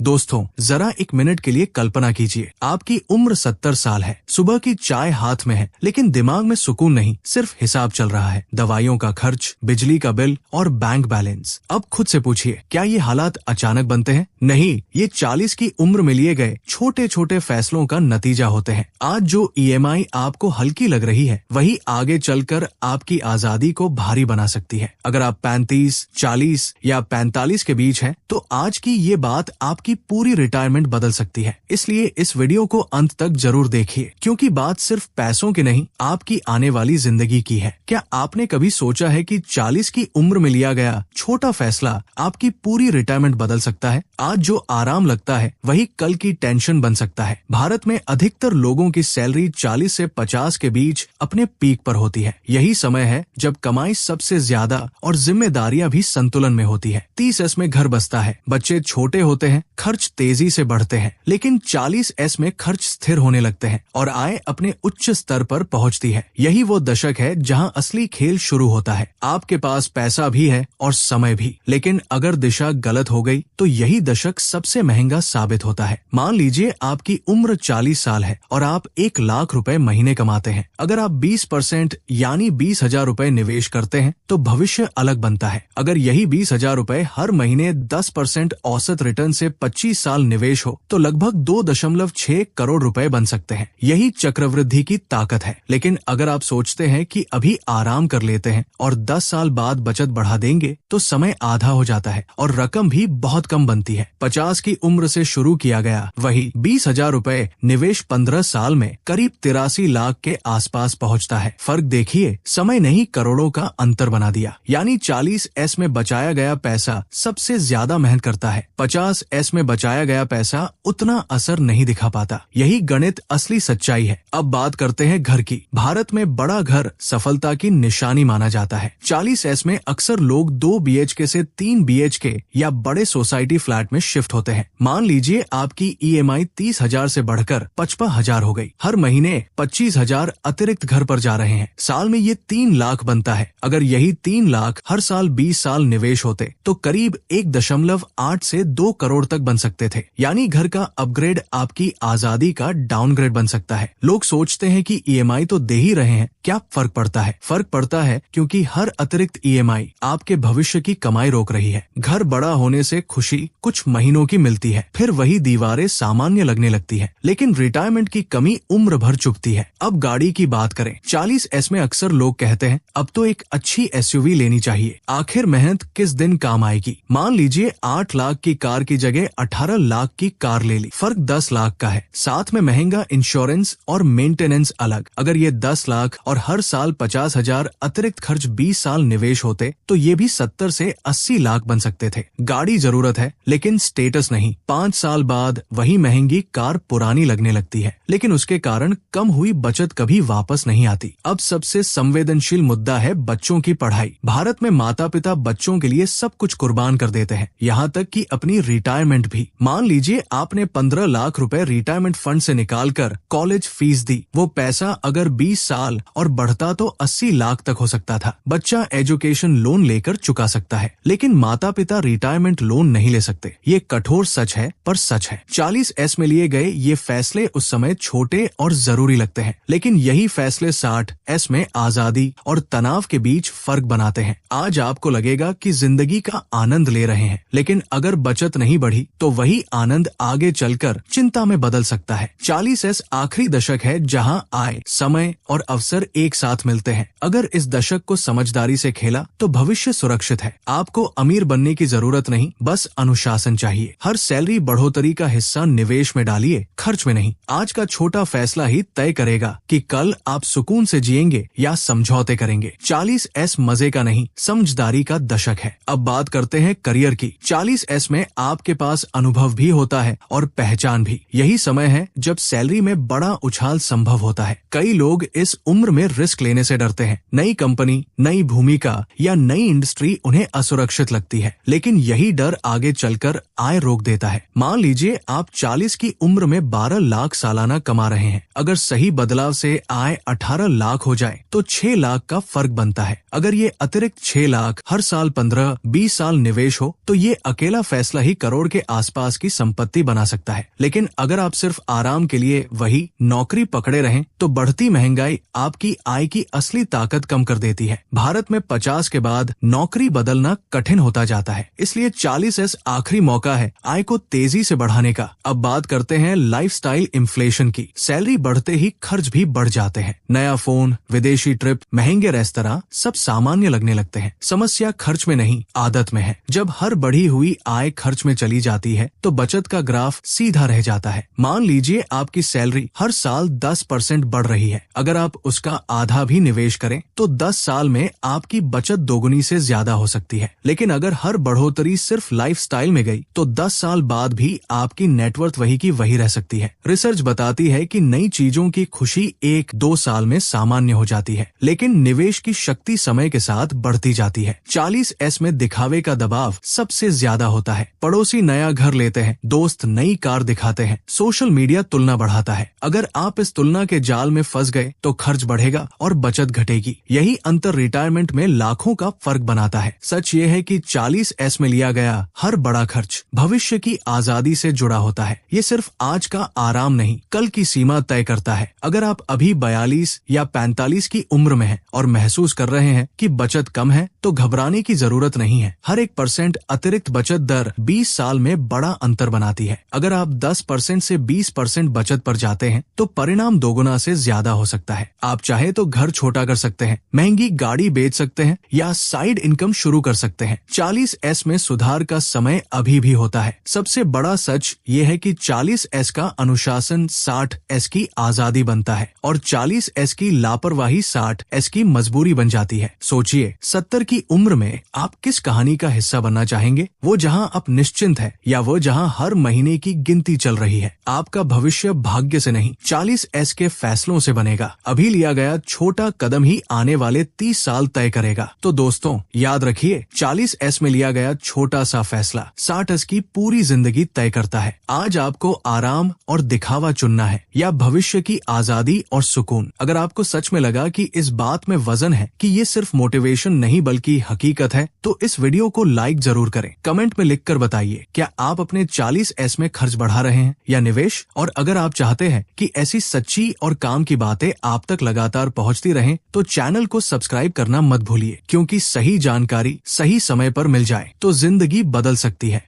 दोस्तों, जरा एक मिनट के लिए कल्पना कीजिए, आपकी उम्र 70 साल है, सुबह की चाय हाथ में है, लेकिन दिमाग में सुकून नहीं, सिर्फ हिसाब चल रहा है। दवाइयों का खर्च, बिजली का बिल और बैंक बैलेंस। अब खुद से पूछिए, क्या ये हालात अचानक बनते हैं? नहीं, ये 40 की उम्र में लिए गए छोटे छोटे फैसलों का नतीजा होते हैं। आज जो EMI आपको हल्की लग रही है, वही आगे चलकर आपकी आजादी को भारी बना सकती है। अगर आप 35, 40 या 45 के बीच हैं, तो आज की ये बात आपकी पूरी रिटायरमेंट बदल सकती है। इसलिए इस वीडियो को अंत तक जरूर देखिए, क्योंकि बात सिर्फ पैसों की नहीं, आपकी आने वाली जिंदगी की है। क्या आपने कभी सोचा है कि 40 की उम्र में लिया गया छोटा फैसला आपकी पूरी रिटायरमेंट बदल सकता है? आज जो आराम लगता है, वही कल की टेंशन बन सकता है। भारत में अधिकतर लोगों की सैलरी 40 से 50 के बीच अपने पीक पर होती है। यही समय है जब कमाई सबसे ज्यादा और जिम्मेदारियां भी संतुलन में होती है। 30S में घर बसता है, बच्चे छोटे होते हैं, खर्च तेजी से बढ़ते हैं, लेकिन 40S में खर्च स्थिर होने लगते हैं और आय अपने उच्च स्तर पर पहुंचती है। यही वो दशक है जहां असली खेल शुरू होता है। आपके पास पैसा भी है और समय भी, लेकिन अगर दिशा गलत हो गई तो यही दशक सबसे महंगा साबित होता है। मान लीजिए आपकी उम्र 40 साल है और आप 1 लाख रुपए महीने कमाते हैं। अगर आप 20% यानी 20,000 रुपए निवेश करते हैं तो भविष्य अलग बनता है। अगर यही 20,000 रुपए हर महीने 10% औसत रिटर्न से 25 साल निवेश हो तो लगभग 2.6 करोड़ रुपए बन सकते हैं। यही चक्रवृद्धि की ताकत है। लेकिन अगर आप सोचते हैं कि अभी आराम कर लेते हैं और 10 साल बाद बचत बढ़ा देंगे, तो समय आधा हो जाता है और रकम भी बहुत कम बनती है। 50 की उम्र से शुरू किया गया वही 20,000 रुपए निवेश 15 साल में करीब 83 लाख के आसपास पहुंचता है। फर्क देखिए, समय नहीं करोड़ों का अंतर बना दिया। यानी 40S में बचाया गया पैसा सबसे ज्यादा मेहनत करता है, 50S में बचाया गया पैसा उतना असर नहीं दिखा पाता। यही गणित असली सच्चाई है। अब बात करते हैं घर की। भारत में बड़ा घर सफलता की निशानी माना जाता है। 40S में अक्सर लोग 2 BHK से 3 BHK या बड़े सोसाइटी फ्लैट में शिफ्ट होते हैं। मान लीजिए आपकी EMI 30,000 से बढ़कर 55,000 हो गई। हर महीने 25,000 अतिरिक्त घर पर जा रहे हैं। साल में ये 3 लाख बनता है। अगर यही 3 लाख हर साल 20 साल निवेश होते तो करीब 1.8 से 2 करोड़ तक बन सकते थे। यानी घर का अपग्रेड आपकी आजादी का डाउनग्रेड बन सकता है। लोग सोचते हैं कि EMI तो दे ही रहे हैं, क्या फर्क पड़ता है? फर्क पड़ता है क्योंकि हर अतिरिक्त EMI आपके भविष्य की कमाई रोक रही है। घर बड़ा होने से खुशी कुछ महीनों की मिलती है, फिर वही दीवारें सामान्य लगने लगती है, लेकिन रिटायरमेंट की कमी उम्र भर चुभती है। अब गाड़ी की बात करें। 40S में अक्सर लोग कहते हैं अब तो एक अच्छी SUV लेनी चाहिए। आखिर मेहनत किस दिन काम आएगी? मान लीजिए 8 लाख की कार की जगह 18 लाख की कार ले ली। फर्क 10 लाख का है, साथ में महंगा इंश्योरेंस और मेंटेनेंस अलग। अगर ये 10 लाख और हर साल 50,000 अतिरिक्त खर्च 20 साल निवेश होते तो ये भी 70 से 80 लाख बन सकते थे। गाड़ी जरूरत है, लेकिन स्टेटस नहीं। 5 साल बाद वही महंगी कार पुरानी लगने लगती है, लेकिन उसके कारण कम हुई बचत कभी वापस नहीं आती। अब सबसे संवेदनशील मुद्दा है बच्चों की पढ़ाई। भारत में माता पिता बच्चों के लिए सब कुछ कुर्बान कर देते हैं, यहाँ तक कि अपनी रिटायरमेंट भी। मान लीजिए आपने 15 लाख रुपए रिटायरमेंट फंड से निकालकर कॉलेज फीस दी। वो पैसा अगर 20 साल और बढ़ता तो 80 लाख तक हो सकता था। बच्चा एजुकेशन लोन लेकर चुका सकता है, लेकिन माता पिता रिटायरमेंट लोन नहीं ले सकते। ये कठोर सच है, पर सच है। 40S में लिए गए ये फैसले उस समय छोटे और जरूरी लगते हैं, लेकिन यही फैसले 60S में आजादी और तनाव के बीच फर्क बनाते हैं। आज आपको लगेगा कि जिंदगी का आनंद ले रहे हैं, लेकिन अगर बचत नहीं बढ़ी तो वही आनंद आगे चलकर चिंता में बदल सकता है। 40S आखिरी दशक है जहां आय, समय और अवसर एक साथ मिलते हैं। अगर इस दशक को समझदारी से खेला तो भविष्य सुरक्षित है। आपको अमीर बनने की जरूरत नहीं, बस अनुशासन चाहिए। हर सैलरी बढ़ोतरी का हिस्सा निवेश में डालिए, खर्च में नहीं। आज का छोटा फैसला ही तय करेगा कि कल आप सुकून से जिएंगे या समझौते करेंगे। 40S मजे का नहीं, समझदारी का दशक है। अब बात करते हैं करियर की। 40S में आपके पास अनुभव भी होता है और पहचान भी। यही समय है जब सैलरी में बड़ा उछाल संभव होता है। कई लोग इस उम्र में रिस्क लेने से डरते हैं। नई कंपनी, नई भूमिका या नई इंडस्ट्री उन्हें असुरक्षित लगती है, लेकिन यही डर आगे चलकर आय रोक देता है। मान लीजिए आप 40 की उम्र में 12 लाख सालाना कमा रहे हैं। अगर सही बदलाव से आय 18 लाख हो जाए तो 6 लाख का फर्क बनता है। अगर ये अतिरिक्त 6 लाख हर साल 15-20 साल निवेश हो तो ये अकेला फैसला ही करोड़ के आसपास की संपत्ति बना सकता है। लेकिन अगर आप सिर्फ आराम के लिए वही नौकरी पकड़े रहें तो बढ़ती महंगाई आपकी आय की असली ताकत कम कर देती है। भारत में 50 के बाद नौकरी बदलना कठिन होता जाता है, इसलिए 40S आखिरी मौका है आय को तेजी से बढ़ाने का। अब बात करते हैं लाइफस्टाइल इन्फ्लेशन की। सैलरी बढ़ते ही खर्च भी बढ़ जाते हैं। नया फोन, विदेशी ट्रिप, महंगे रेस्तरां सब सामान्य लगने लगते हैं। समस्या खर्च में नहीं, आदत में है। जब हर बढ़ी हुई आय खर्च में चली जाती है तो बचत का ग्राफ सीधा रह जाता है। मान लीजिए आपकी सैलरी हर साल 10% बढ़ रही है। अगर आप उसका आधा भी निवेश करें तो 10 साल में आपकी बचत दोगुनी से ज्यादा हो सकती है। लेकिन अगर हर बढ़ोतरी सिर्फ लाइफस्टाइल में गई तो 10 साल बाद भी आपकी नेटवर्थ वही की वही रह सकती है। रिसर्च बताती है कि नई चीजों की खुशी 1-2 साल में सामान्य हो जाती है, लेकिन निवेश की शक्ति समय के साथ बढ़ती जाती है। 40S में दिखावे का दबाव सबसे ज्यादा होता है। पड़ोसी नया घर लेते हैं, दोस्त नई कार दिखाते हैं, सोशल मीडिया तुलना बढ़ाता है। अगर आप इस तुलना के जाल में फंस गए तो खर्च बढ़ेगा और बचत घटेगी। यही अंतर रिटायरमेंट में लाखों का फर्क बनाता है। सच ये है कि 40S में लिया गया हर बड़ा खर्च भविष्य की आजादी से जुड़ा होता है। ये सिर्फ आज का आराम नहीं, कल की सीमा तय करता है। अगर आप अभी 42 या 45 की उम्र में हैं और महसूस कर रहे हैं कि बचत कम है तो घबराने की जरूरत नहीं है। हर 1% अतिरिक्त बचत दर 20 साल में बड़ा अंतर बनाती है। अगर आप 10% से 20% बचत पर जाते हैं तो परिणाम दोगुना से ज्यादा हो सकता है। आप चाहे तो घर छोटा कर सकते हैं, महंगी गाड़ी बेच सकते हैं या साइड इनकम शुरू कर सकते हैं। 40S में सुधार का समय अभी भी होता है। सबसे बड़ा सच ये है कि 40S का अनुशासन 60S की आजादी बनता है और 40S की लापरवाही 60S की मजबूरी बन जाती है। सोचिए, 70 की उम्र में आप किस कहानी का हिस्सा बनना चाहेंगे? वो जहां आप निश्चिंत है या वो जहां हर महीने की गिनती चल रही है? आपका भविष्य भाग्य से नहीं 40S के फैसलों से बनेगा। अभी लिया गया छोटा कदम ही आने वाले 30 साल तय करेगा। तो दोस्तों याद रखिए, 40S में लिया गया छोटा सा फैसला 60S की पूरी जिंदगी तय करता है। आज आपको आराम और दिखावा चुनना है या भविष्य की आजादी और सुकून। अगर आपको सच में लगा कि इस बात में वजन है कि ये सिर्फ मोटिवेशन नहीं बल्कि हकीकत है तो इस वीडियो को लाइक जरूर करें। कमेंट में लिखकर बताइए, क्या आप अपने 40S में खर्च बढ़ा रहे हैं या निवेश? और अगर आप चाहते हैं कि ऐसी सच्ची और काम की बातें आप तक लगातार पहुंचती रहें तो चैनल को सब्सक्राइब करना मत भूलिए, क्योंकि सही जानकारी सही समय पर मिल जाए तो जिंदगी बदल सकती है।